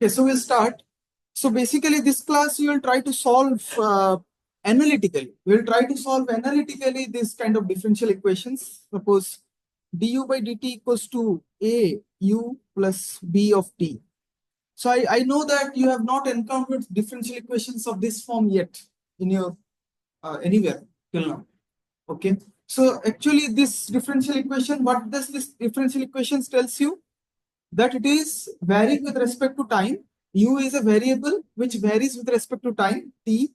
Okay, so we'll start. So basically this class you will try to solve analytically. We'll try to solve analytically this kind of differential equations. Suppose du by dt equals to a u plus b of t. So I know that you have not encountered differential equations of this form yet in your anywhere till now. Okay. So actually this differential equation, what does this differential equations tells you? That it is varying with respect to time. U is a variable which varies with respect to time, t.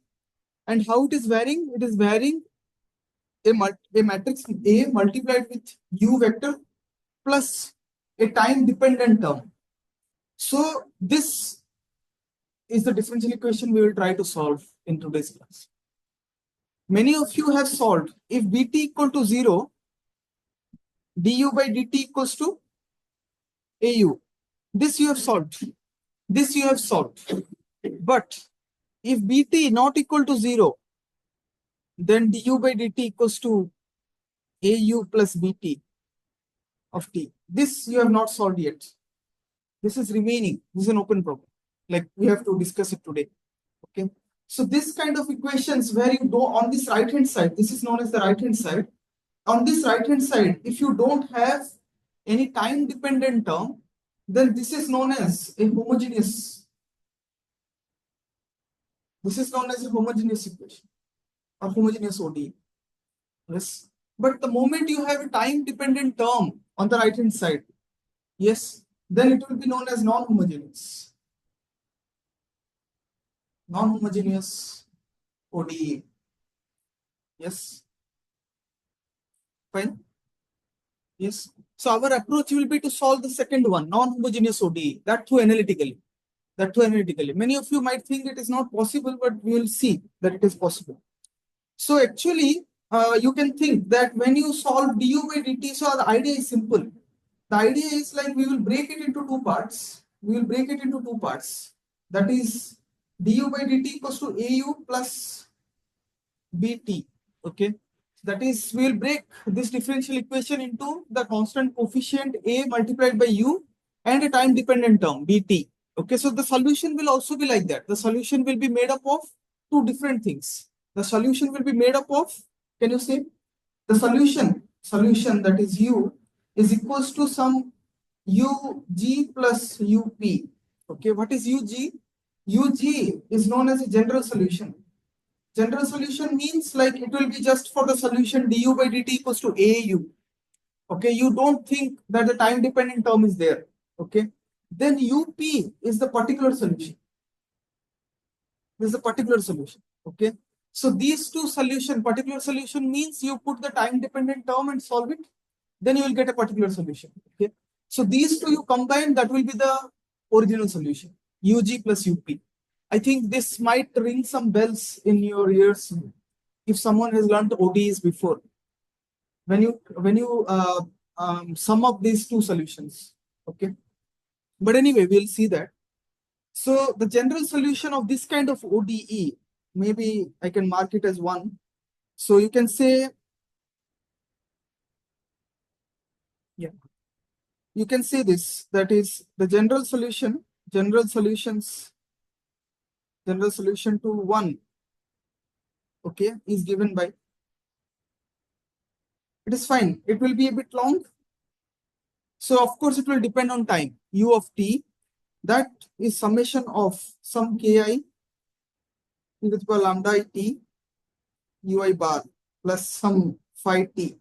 And how it is varying? It is varying a matrix A multiplied with U vector plus a time dependent term. So this is the differential equation we will try to solve in today's class. Many of you have solved. If bt equal to 0, du by dt equals to au. This you have solved. This you have solved. But if bt not equal to 0, then du by dt equals to au plus bt of t. This you have not solved yet. This is remaining. This is an open problem. Like we have to discuss it today. Okay. So this kind of equations where you go on this right hand side, this is known as the right hand side. On this right hand side, if you don't have any time dependent term, then this is known as a homogeneous. This is known as a homogeneous equation or homogeneous ODE. Yes. But the moment you have a time dependent term on the right hand side, yes, then it will be known as non-homogeneous. Non-homogeneous ODE. Yes. Fine. Yes. So our approach will be to solve the second one, non-homogeneous ODE, that too analytically. That too analytically. Many of you might think it is not possible, but we will see that it is possible. So actually, you can think that when you solve du by dt, so the idea is simple. The idea is like we will break it into two parts. We will break it into two parts. That is du by dt equals to au plus bt. Okay. That is, we will break this differential equation into the constant coefficient a multiplied by u and a time dependent term bt. Okay. So the solution will also be like that. The solution will be made up of two different things. The solution will be made up of, can you say? The solution that is u is equals to some ug plus up. Okay, what is ug? Ug is known as a general solution. General solution means like it will be just for the solution du by dt equals to au. Okay, you don't think that the time dependent term is there. Okay, then up is the particular solution. This is a particular solution. Okay, so these two solution, particular solution means you put the time dependent term and solve it, then you will get a particular solution. Okay, so these two you combine, that will be the original solution, ug plus up. I think this might ring some bells in your ears if someone has learned ODEs before. When you sum up these two solutions, okay. But anyway, we'll see that. So the general solution of this kind of ODE, maybe I can mark it as 1. So you can say, yeah, you can say this, that is the general solution, general solution to 1, okay, is given by, it is fine. It will be a bit long. So of course it will depend on time, u of t, that is summation of some ki e to the power lambda I t ui bar plus some phi t.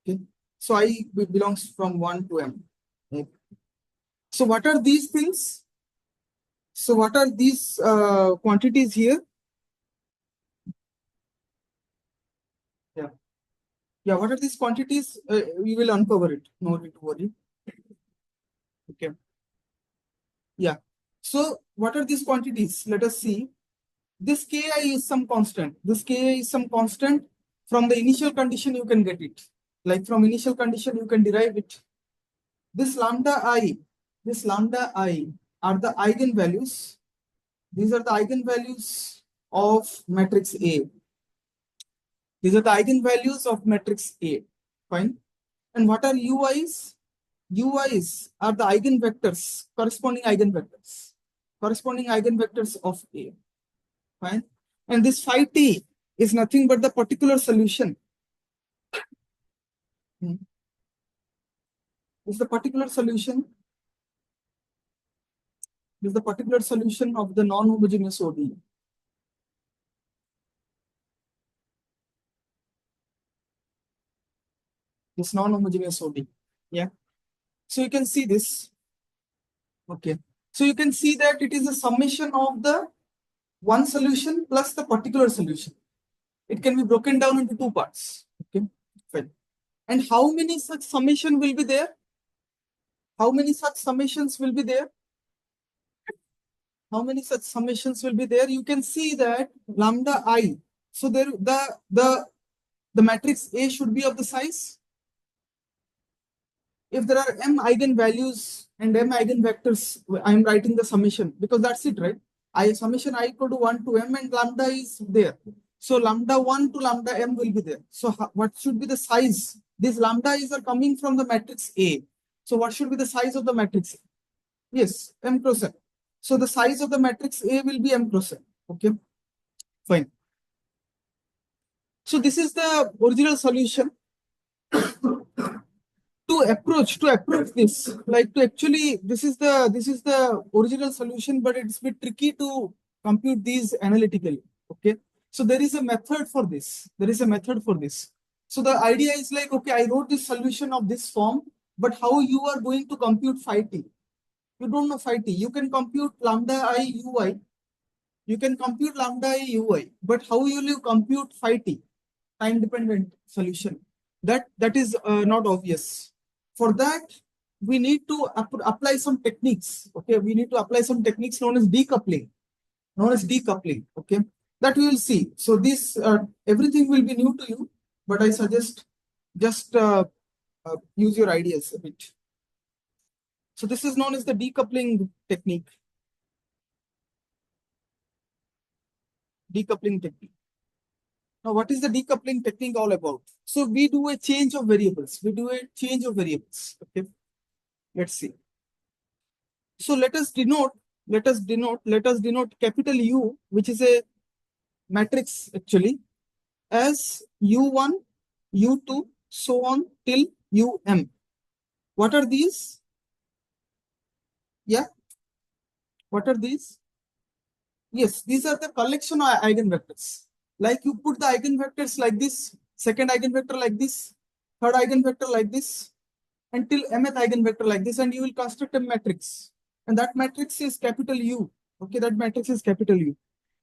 Okay. So I belongs from 1 to m. Okay. So what are these things? So what are these quantities here? Yeah. Yeah, what are these quantities? We will uncover it. No need to worry. Okay. Yeah. So what are these quantities? Let us see. This ki is some constant. This ki is some constant. From the initial condition, you can get it. Like from initial condition, you can derive it. This lambda I are the eigenvalues. These are the eigenvalues of matrix A. These are the eigenvalues of matrix A. Fine. And what are UIs? UIs are the eigenvectors, corresponding eigenvectors. corresponding eigenvectors of A. Fine. And this phi t is nothing but the particular solution. Is the particular solution. Is the particular solution of the non-homogeneous ODE. This non-homogeneous ODE. Yeah. So you can see this. Okay. So you can see that it is a summation of the one solution plus the particular solution. It can be broken down into two parts. Okay. Fine. And how many such summation will be there? How many such summations will be there? How many such summations will be there? You can see that lambda I. So there the matrix A should be of the size. If there are m eigenvalues and m eigenvectors, I am writing the summation because that's it, right? Summation I equal to 1 to m and lambda is there. So lambda 1 to lambda m will be there. So what should be the size? These lambdas are coming from the matrix A. So what should be the size of the matrix A? Yes, m cross n. So the size of the matrix A will be m cross n. Okay, fine. So this is the original solution. To approach this, like to actually, this is the original solution, but it's a bit tricky to compute these analytically. Okay, so there is a method for this. So the idea is like, okay, I wrote this solution of this form, but how you are going to compute phi t? You don't know phi t. You can compute lambda I ui. You can compute lambda I ui, but how will you compute phi t? Time dependent solution. That is not obvious. For that, we need to apply some techniques. Okay, we need to apply some techniques known as decoupling. Okay, that we will see. So this everything will be new to you, but I suggest just use your ideas a bit. So this is known as the decoupling technique. Now, what is the decoupling technique all about? So we do a change of variables. Okay, let's see. So let us denote capital U, which is a matrix actually, as U1, U2, so on till UM. What are these? Yeah. What are these? Yes, these are the collection of eigenvectors. Like you put the eigenvectors like this, second eigenvector like this, third eigenvector like this, until mth eigenvector like this, and you will construct a matrix. And that matrix is capital U. Okay, that matrix is capital U.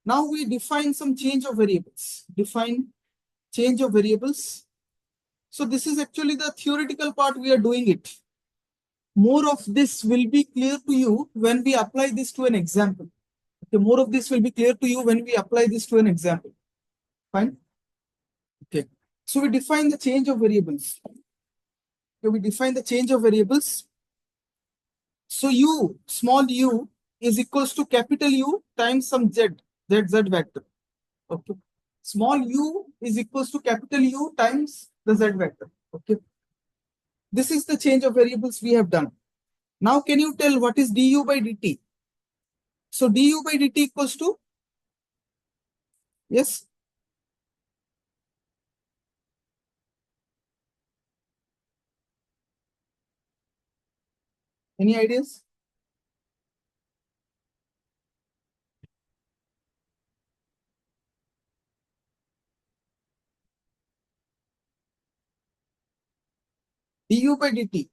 Now we define some change of variables. So this is actually the theoretical part we are doing it. More of this will be clear to you when we apply this to an example. Okay, more of this will be clear to you when we apply this to an example. Fine. Okay. So we define the change of variables. So U, small u, is equals to capital U times some z vector. Okay. Small u is equals to capital U times the z vector. Okay. This is the change of variables we have done. Now, can you tell what is du by dt? So du by dt equals to, yes? Any ideas? Du by dt.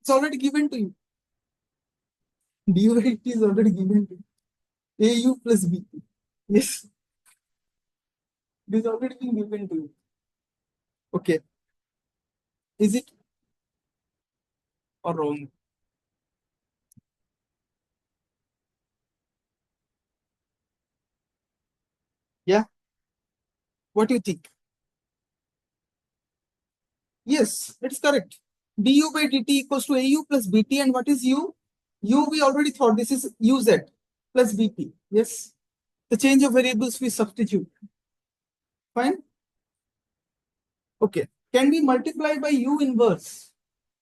It's already given to you. Du by dt is already given to you. AU plus BP. Yes. It is already been given to you. Okay. Is it or wrong? Yeah. What do you think? Yes, it's correct. Du by dt equals to AU plus BT. And what is U? U we already thought this is UZ plus BP. Yes. The change of variables we substitute. Fine. Okay. Can we multiply by U inverse?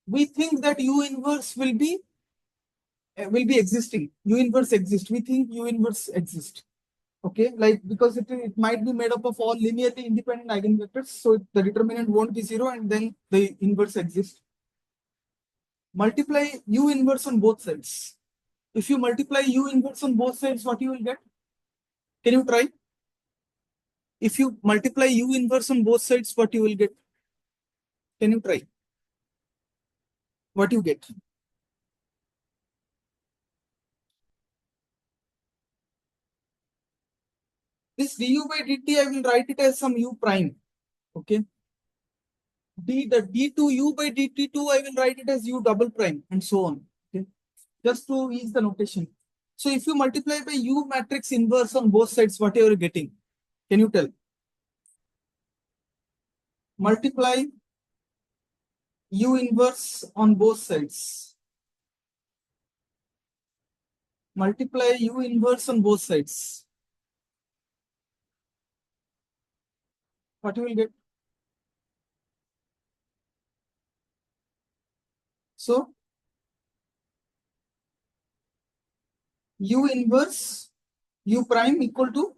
We think that U inverse will be will be existing. U inverse exists. We think U inverse exists. Okay, like because it might be made up of all linearly independent eigenvectors, so the determinant won't be zero, and then the inverse exists. Multiply U inverse on both sides. If you multiply U inverse on both sides, what you will get? Can you try? If you multiply U inverse on both sides, what you will get? Can you try? What you get? This du by dt, I will write it as some U prime. Okay. The d2 U by dt2, I will write it as U double prime and so on. Okay. Just to ease the notation. So if you multiply by U matrix inverse on both sides, what you are getting? Can you tell? Multiply U inverse on both sides. Multiply U inverse on both sides. What you will get? So U inverse U prime equal to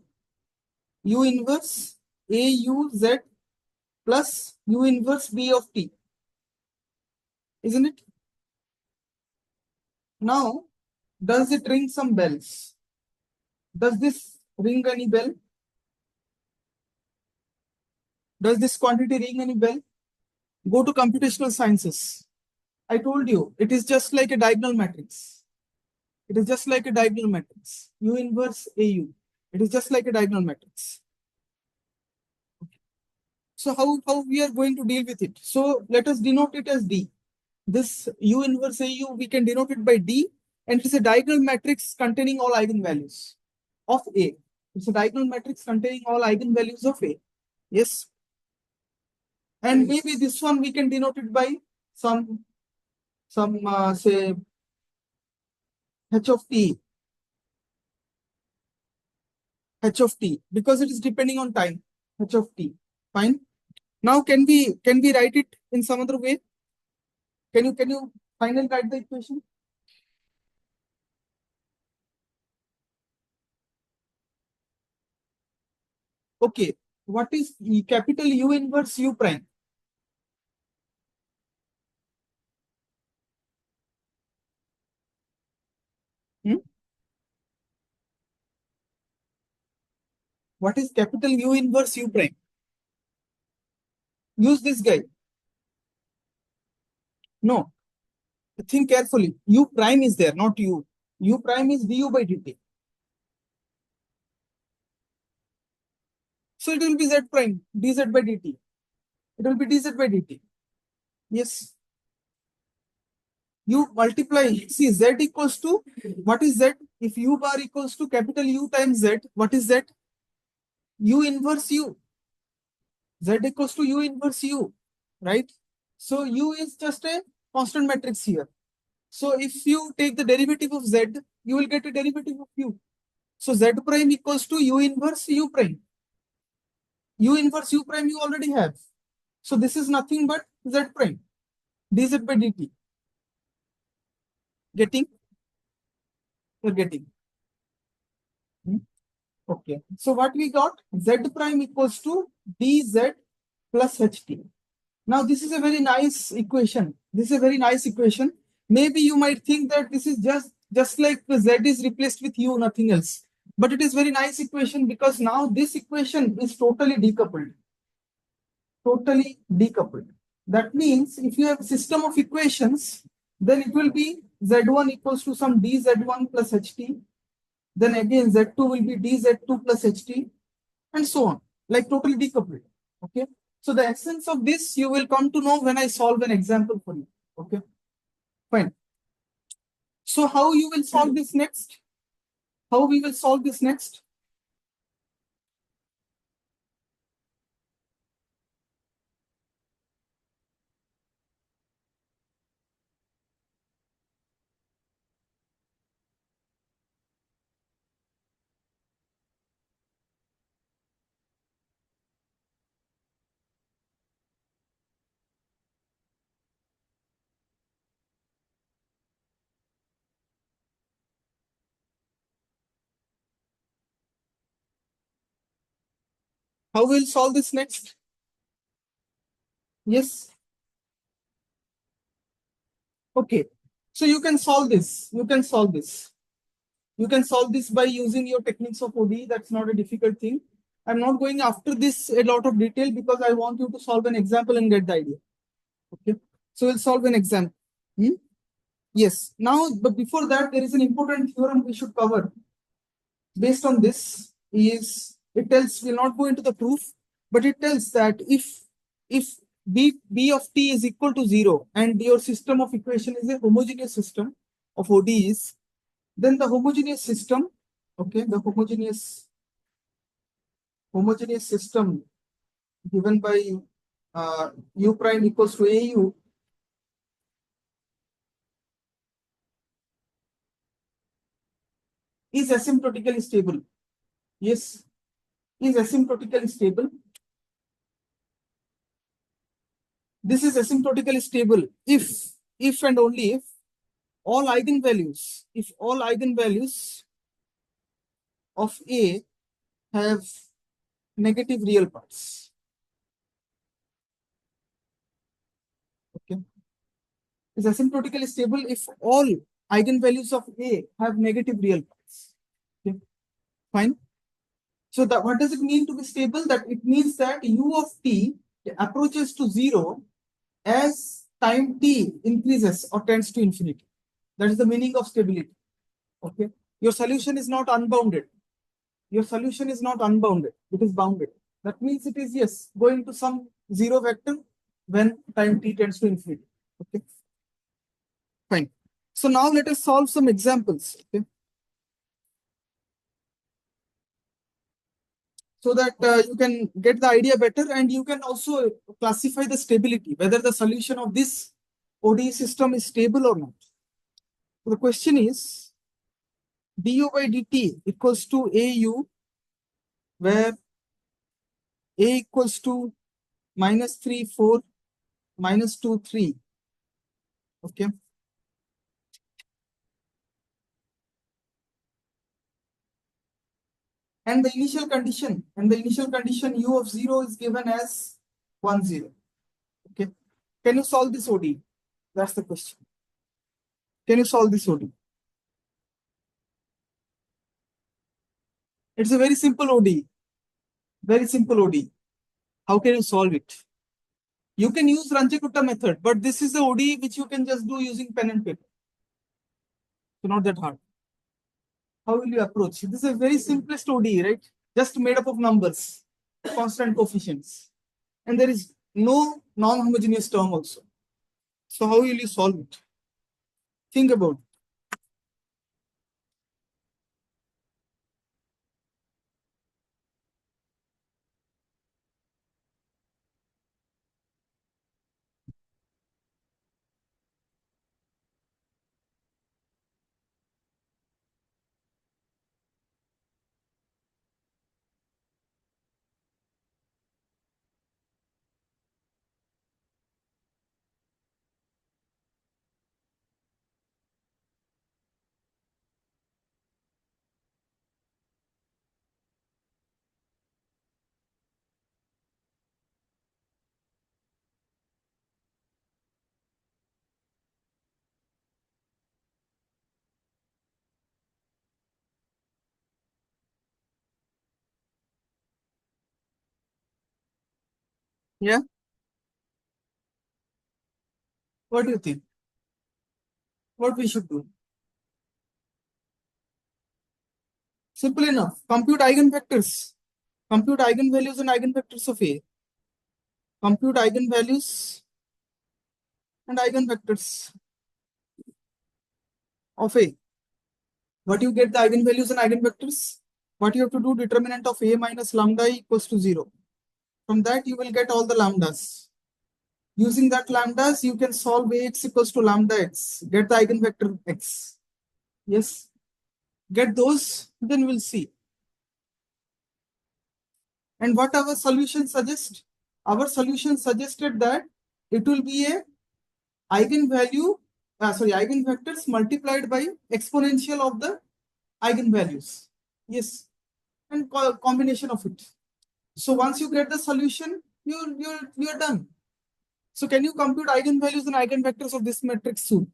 U inverse AUZ plus U inverse B of T. Isn't it? Now, does it ring some bells? Does this ring any bell? Does this quantity ring any bell? Go to computational sciences. I told you, it is just like a diagonal matrix. It is just like a diagonal matrix. U inverse AU. It is just like a diagonal matrix. So how we are going to deal with it? So let us denote it as D. This U inverse AU, we can denote it by D, and it is a diagonal matrix containing all eigenvalues of A. It's a diagonal matrix containing all eigenvalues of A. Yes. And maybe this one we can denote it by some say H of T. H of T, because it is depending on time. H of T. Fine. Now can we write it in some other way? Can you finally write the equation? Okay. What is capital U inverse U prime? Hmm? What is capital U inverse U prime? Use this guy. No. Think carefully. U prime is there, not U. U prime is du by dt. So it will be Z prime, dz by dt. It will be dz by dt. Yes. You multiply, see Z equals to, what is Z? If U bar equals to capital U times Z, what is Z? U inverse U. Z equals to U inverse U, right? So U is just a constant matrix here. So if you take the derivative of Z, you will get a derivative of U. So Z prime equals to U inverse U prime. U inverse U prime you already have. So this is nothing but Z prime, dz by dt. Getting? You're getting. Hmm? Okay. So what we got? Z prime equals to dz plus ht. Now this is a very nice equation. This is a very nice equation. Maybe you might think that this is just like the z is replaced with u, nothing else. But it is very nice equation because now this equation is totally decoupled. Totally decoupled. That means if you have a system of equations, then it will be z1 equals to some dz1 plus ht. Then again z2 will be dz2 plus ht, and so on, like totally decoupled. Okay. So the essence of this you will come to know when I solve an example for you. Okay. Fine. So how you will solve this next? How we will solve this next? How we'll solve this next? Yes. Okay. So you can solve this. You can solve this. You can solve this by using your techniques of ODE. That's not a difficult thing. I'm not going after this a lot of detail because I want you to solve an example and get the idea. Okay. So we'll solve an example. Hmm? Yes. Now, but before that, there is an important theorem we should cover. Based on this, is it tells, we'll not go into the proof, but it tells that if b of t is equal to 0 and your system of equation is a homogeneous system of ODEs, then the homogeneous system, okay, the homogeneous system given by u prime equals to AU is asymptotically stable. Yes, is asymptotically stable. This is asymptotically stable if and only if all eigenvalues of A have negative real parts. Okay. Is asymptotically stable if all eigenvalues of A have negative real parts. Okay. Fine. So that what does it mean to be stable? That it means that u of t approaches to 0 as time t increases or tends to infinity. That is the meaning of stability. Okay. Your solution is not unbounded. Your solution is not unbounded. It is bounded. That means it is, yes, going to some zero vector when time t tends to infinity. Okay. Fine. So now let us solve some examples. Okay. So that you can get the idea better and you can also classify the stability, whether the solution of this ODE system is stable or not. So the question is du by dt equals to AU, where A equals to -3, 4, -2, 3. Okay. And the initial condition u of 0 is given as 1, 0. Okay. Can you solve this ODE? That's the question. Can you solve this ODE? It's a very simple ODE. Very simple ODE. How can you solve it? You can use Ranchikutta method, but this is the ODE which you can just do using pen and paper. So not that hard. How will you approach? This is a very simplest ODE, right? Just made up of numbers, constant coefficients. And there is no non-homogeneous term also. So how will you solve it? Think about it. Yeah. What do you think? What we should do? Simple enough. Compute eigenvectors. Compute eigenvalues and eigenvectors of A. Compute eigenvalues and eigenvectors of A. What you get the eigenvalues and eigenvectors? What you have to do, determinant of A minus lambda equals to 0. From that, you will get all the lambdas. Using that lambdas, you can solve Ax equals to lambda x. Get the eigenvector x. Yes. Get those, then we'll see. And what our solution suggests? Our solution suggested that it will be a eigenvectors multiplied by exponential of the eigenvalues. Yes. And combination of it. So once you get the solution, you're done. So can you compute eigenvalues and eigenvectors of this matrix soon?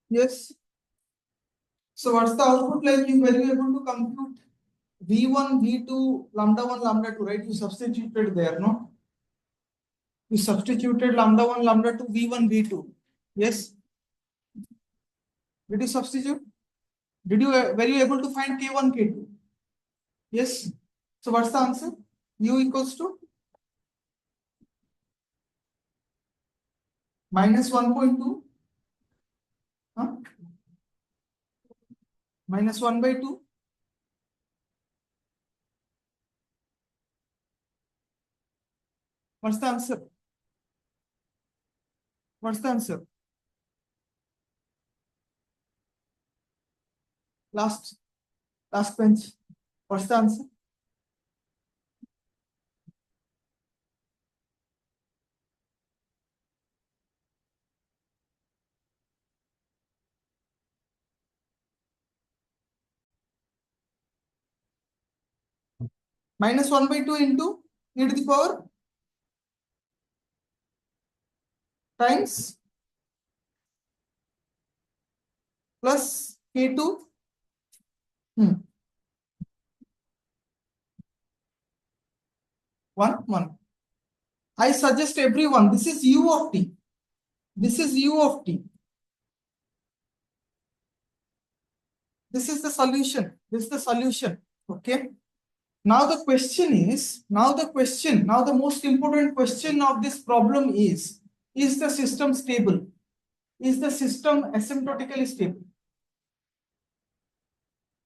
Yes. So what's the output like? You were you able to compute V1, V2, lambda 1, lambda 2, right? You substituted there, no? You substituted lambda 1, lambda 2, V1, V2. Yes. Did you substitute? Did you were you able to find K1, K2? Yes. So what's the answer? U equals to minus 1.2, huh? Minus 1 by 2. What's the answer? What's the answer? Last bench. What's the answer? Minus 1 by 2 into e to the power times plus K2. 1, 1. I suggest everyone, this is U of t. This is U of t. This is the solution. This is the solution. Okay. Now the question is, now the most important question of this problem is the system stable? Is the system asymptotically stable?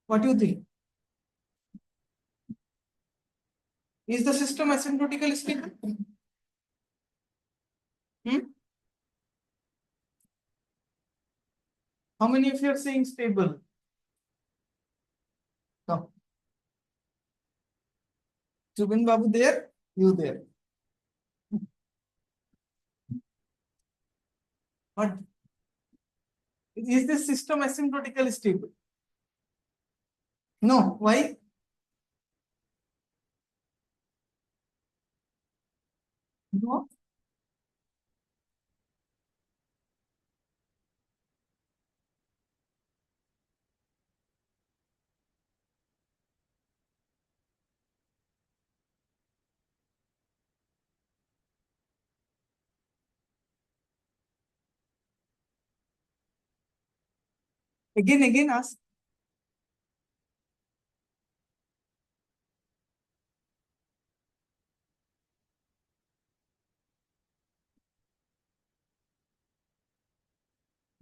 What do you think? Is the system asymptotically stable? How many of you are saying stable? No. Jubin Babu there, you there. But is this system asymptotically stable? No. Why? No. Again ask.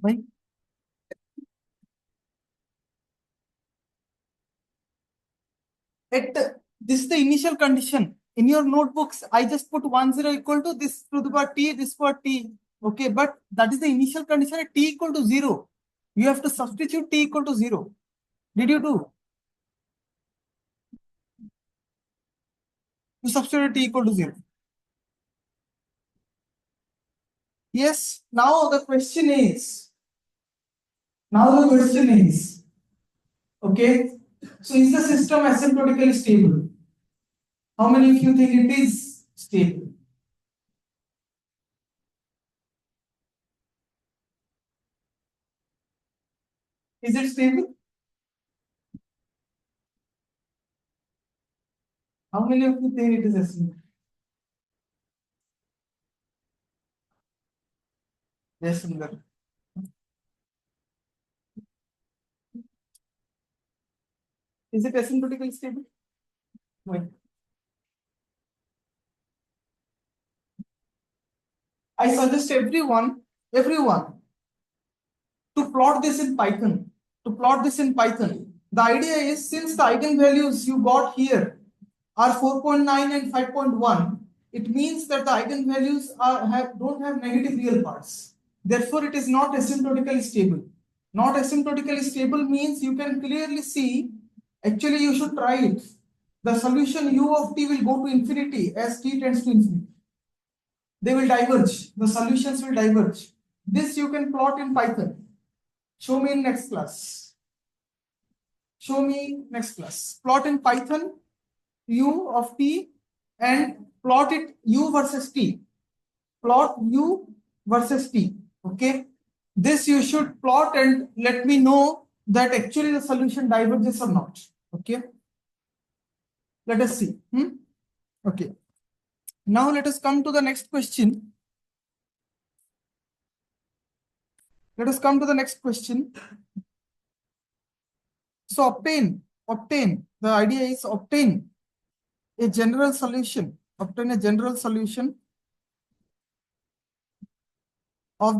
Why? This is the initial condition. In your notebooks, I just put 1, 0 equal to this to the power t, this for t. Okay, but that is the initial condition at t equal to 0. You have to substitute t equal to 0. Did you do? You substitute t equal to 0. Yes. Now the question is, okay, so is the system asymptotically stable? How many of you think it is stable? Is it stable? How many of you think it is asymptotic? Yes, Sundar. Is it asymptotically stable? Why? I suggest everyone to plot this in Python. The idea is, since the eigenvalues you got here are 4.9 and 5.1, it means that the eigenvalues don't have negative real parts. Therefore, it is not asymptotically stable. Not asymptotically stable means you can clearly see, actually you should try it. The solution u of t will go to infinity as t tends to infinity. They will diverge. The solutions will diverge. This you can plot in Python. Show me in next class. Show me next class. Plot in Python u of t and plot it u versus t. Plot u versus t. Okay. This you should plot and let me know that actually the solution diverges or not. Okay. Let us see. Okay. Now let us come to the next question. Let us come to the next question. So obtain, the idea is obtain a general solution, of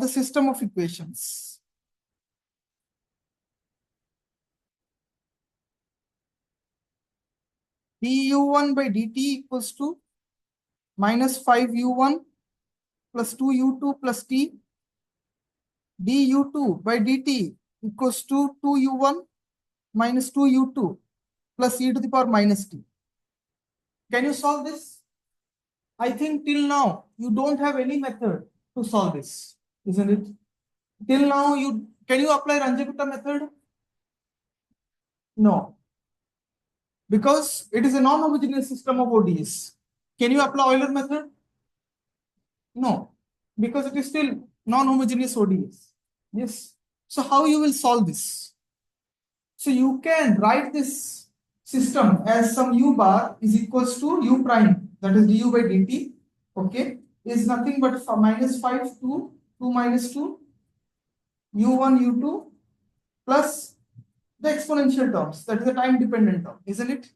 the system of equations. du1 by dt equals to minus 5u1 plus 2u2 plus t. du2 by dt equals to 2u1 minus 2u2 plus e to the power minus t. Can you solve this? I think till now you don't have any method to solve this, isn't it? Till now can you apply Ranjagutta method? No, because it is a non-homogeneous system of ODEs. Can you apply Euler method? No, because it is still non-homogeneous ODEs. Yes. So how you will solve this? So you can write this system as some u bar is equals to u prime, that is du by dt, okay, is nothing but minus 5 to 2 minus 2 u1 u2 plus the exponential terms, that is the time dependent term, isn't it?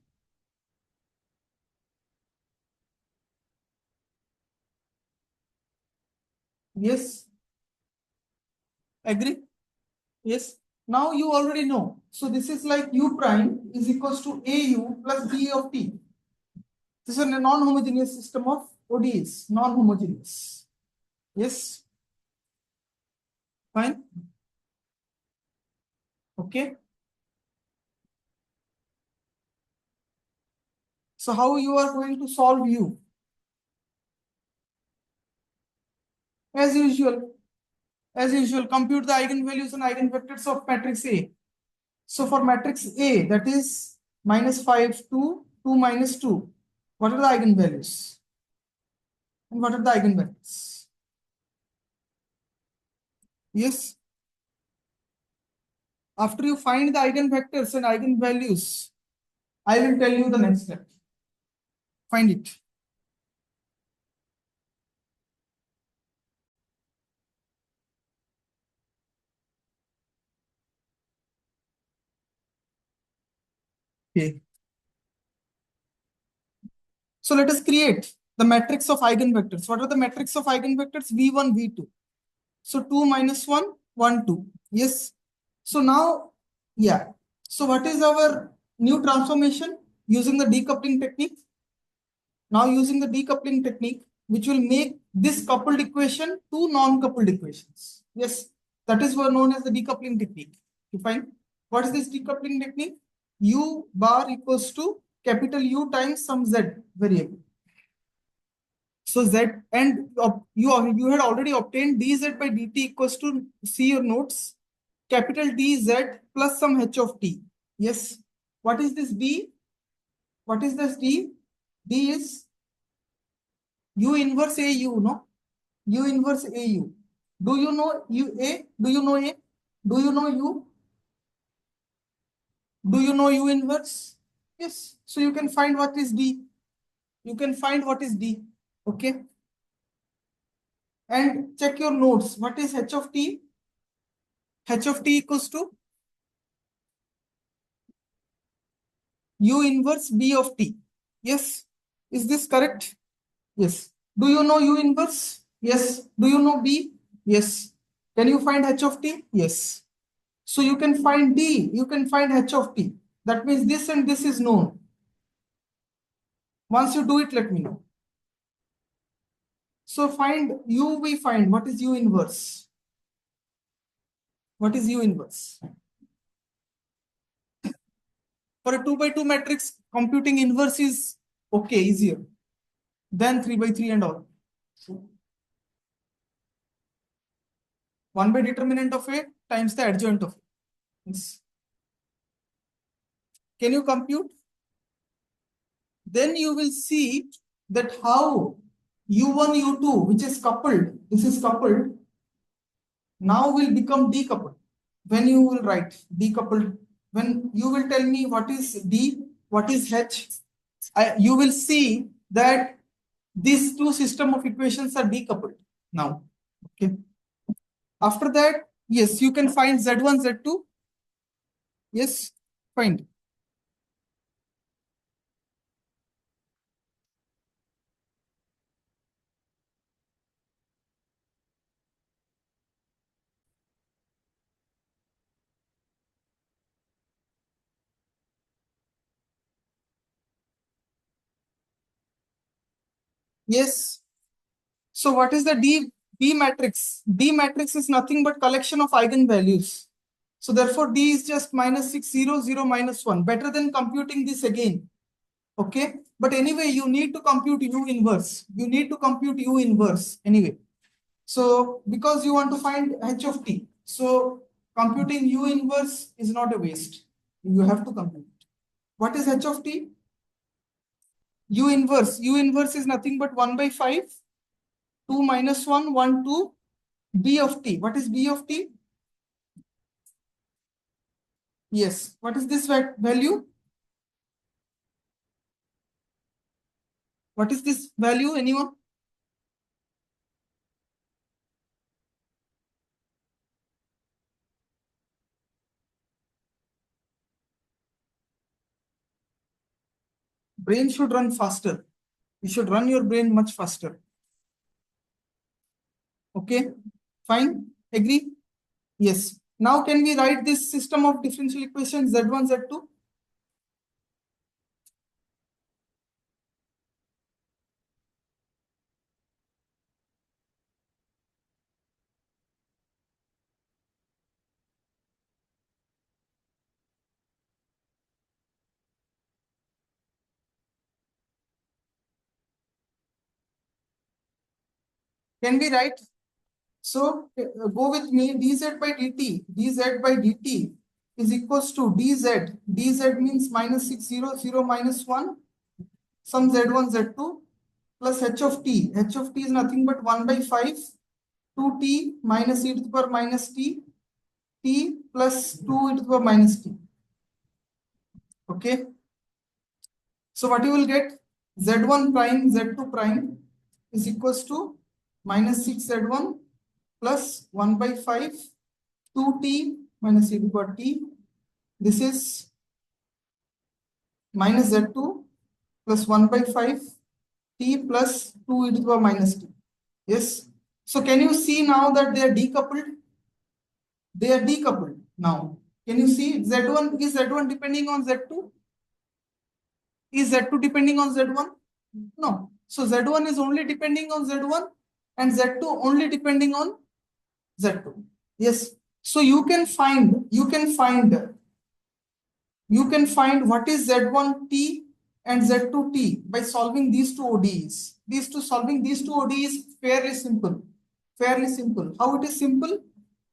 Yes. Agree? Yes. Now you already know. So this is like u prime is equals to au plus d of t. This is a non-homogeneous system of ODEs, non-homogeneous. Yes. Fine. Okay. So how you are going to solve u? As usual, compute the eigenvalues and eigenvectors of matrix A. So for matrix A, that is minus 5, 2, 2 minus 2. What are the eigenvalues? And what are the eigenvectors? Yes. After you find the eigenvectors and eigenvalues, I will tell you the next step. Find it. Okay. So let us create the matrix of eigenvectors. What are the matrix of eigenvectors? V1, V2. So 2 minus 1, 1, 2. Yes. So now, yeah. So what is our new transformation? Using the decoupling technique. Now using the decoupling technique, which will make this coupled equation two non-coupled equations. Yes. That is what known as the decoupling technique. You find what is this decoupling technique? U bar equals to capital U times some Z variable. So Z and you had already obtained dz by dt equals to, see your notes, capital dz plus some h of t. Yes. What is this d? What is this d? D is u inverse au, no? U inverse au. Do you know u a? Do you know a? Do you know u? Do you know u inverse? Yes. So you can find what is d. You can find what is d. Okay. And check your notes. What is h of t? H of t equals to u inverse b of t. Yes. Is this correct? Yes. Do you know u inverse? Yes. Do you know b? Yes. Can you find h of t? Yes. So you can find d. You can find h of t. That means this and this is known. Once you do it, let me know. So find u, we find what is u inverse. What is u inverse? For a 2 by 2 matrix, computing inverse is okay, easier than 3 by 3 and all. 1 by determinant of A times the adjoint of A. Yes. Can you compute? Then you will see that how U1, U2, which is coupled, this is coupled, now will become decoupled. When you will write decoupled, when you will tell me what is D, what is H, you will see that these two system of equations are decoupled now. Okay. After that, yes, you can find Z1, Z2. Yes, find. Yes. So what is the D matrix? D matrix is nothing but collection of eigenvalues. So therefore, D is just -6, 0, 0, -1. Better than computing this again. Okay. But anyway, you need to compute U inverse. You need to compute U inverse anyway. So because you want to find H of T. So computing U inverse is not a waste. You have to compute. What is H of T? U inverse. U inverse is nothing but 1 by 5. 2 minus 1, 1, 2, B of T. What is B of T? Yes. What is this value? What is this value? Anyone? Brain should run faster. You should run your brain much faster. Okay. Fine. Agree? Yes. Now can we write this system of differential equations Z1, Z2? Can we write? So go with me. Dz by dt. Dz by dt is equals to dz. Dz means -6, 0, 0, -1. Some Z1, Z2 plus H of T. H of T is nothing but 1 by 5. 2t minus e to the power minus t. T plus 2 e to the power minus t. Okay. So what you will get? Z1 prime, Z2 prime is equals to -6z1 plus 1 by 5. 2t minus e to the power t. This is minus z2 plus 1 by 5 t plus 2 e to the power minus t. Yes. So can you see now that they are decoupled? They are decoupled now. Can you see Z1? Is Z1 depending on Z2? Is Z2 depending on Z1? No. So Z1 is only depending on Z1 and Z2 only depending on Z2. Yes. So you can find what is Z1T and Z2T by solving these two ODEs. Solving these two ODEs fairly simple. Fairly simple. How it is simple?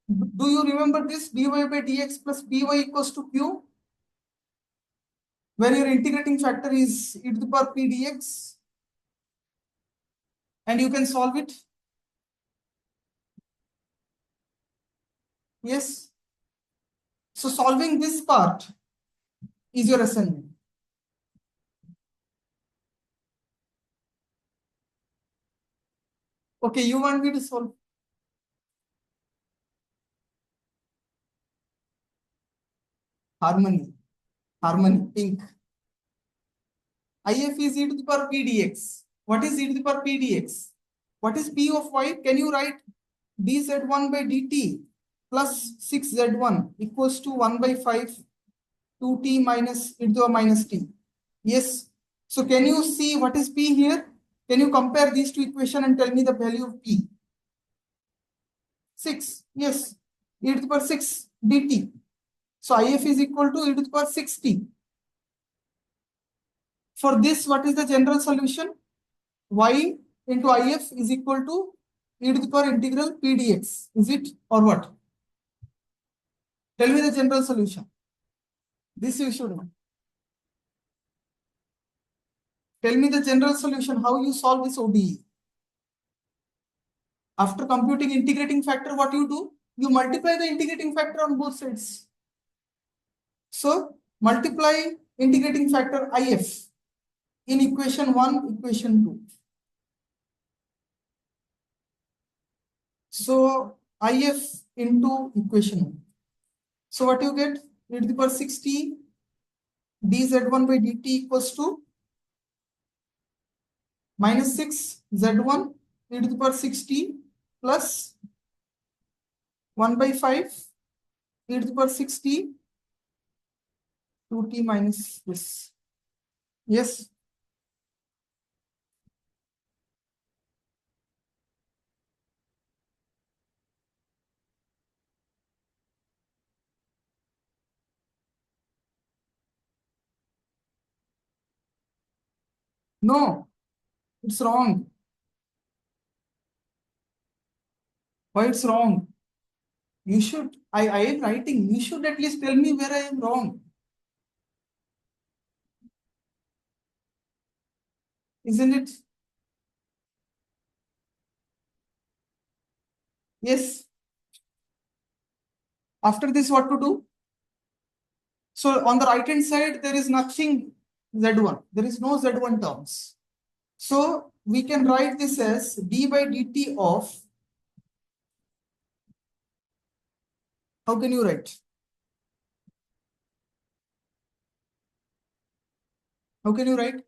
Do you remember this? dy by dx plus by equals to q, where your integrating factor is e to the power p dx, and you can solve it. Yes. So solving this part is your assignment. Okay, you want me to solve harmony, pink. IF is e to the power p dx. What is e to the power p dx? What is p of y? Can you write dz1 by dt plus 6z1 equals to 1 by 5 2t minus e to the power minus t? Yes. So can you see what is p here? Can you compare these two equations and tell me the value of p? 6. Yes. E to the power 6 dt. So IF is equal to e to the power 6t. For this, what is the general solution? Y into IF is equal to e to the power integral p dx. Is it or what? Tell me the general solution. This you should know. Tell me the general solution, how you solve this ODE. After computing integrating factor, what you do? You multiply the integrating factor on both sides. So multiply integrating factor IF in equation 1, equation 2. So IF into equation 1. So what you get? E to the power 60 dz1 by dt equals to minus 6 z1 e to the power 60 plus 1 by 5 e to the power 60 2t minus this. Yes. No, it's wrong. Why it's wrong? You should, I am writing, you should at least tell me where I am wrong. Isn't it? Yes. After this, what to do? So on the right hand side, there is nothing z1. There is no z1 terms. So we can write this as d by dt of, how can you write? How can you write?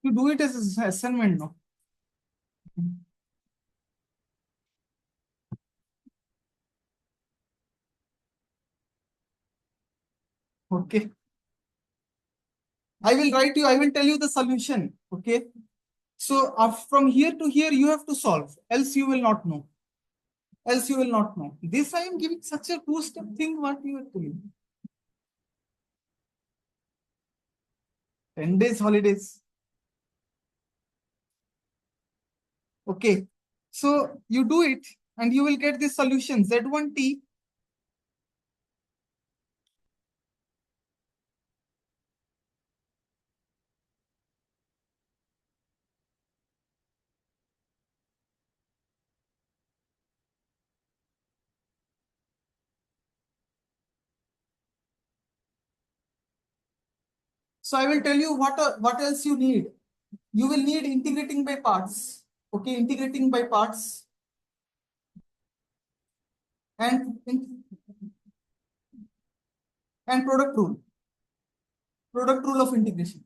You do it as an assignment, no? Okay. I will write you, I will tell you the solution. Okay. So from here to here, you have to solve, else you will not know. Else you will not know. This I am giving such a two-step thing, what you are doing. 10 days holidays. Okay. So you do it and you will get this solution Z1T. So I will tell you what else you need. You will need integrating by parts. Okay, integrating by parts and product rule. Product rule of integration.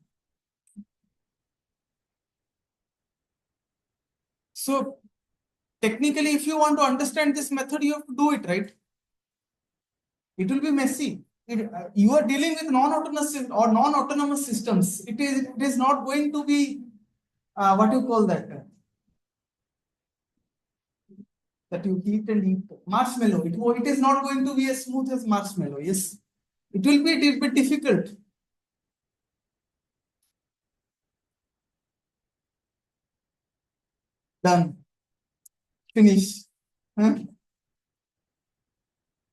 So technically, if you want to understand this method, you have to do it, right? It will be messy. You are dealing with non-autonomous systems. It is not going to be what you call that you heat and eat marshmallow. It is not going to be as smooth as marshmallow. Yes, it will be a little bit difficult. Done. Finish. Huh?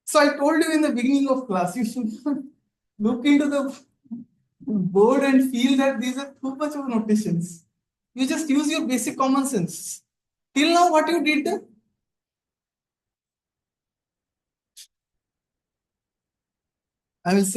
So I told you in the beginning of class, you should look into the board and feel that these are too much of notations. You just use your basic common sense. Till now, what you did, I will say.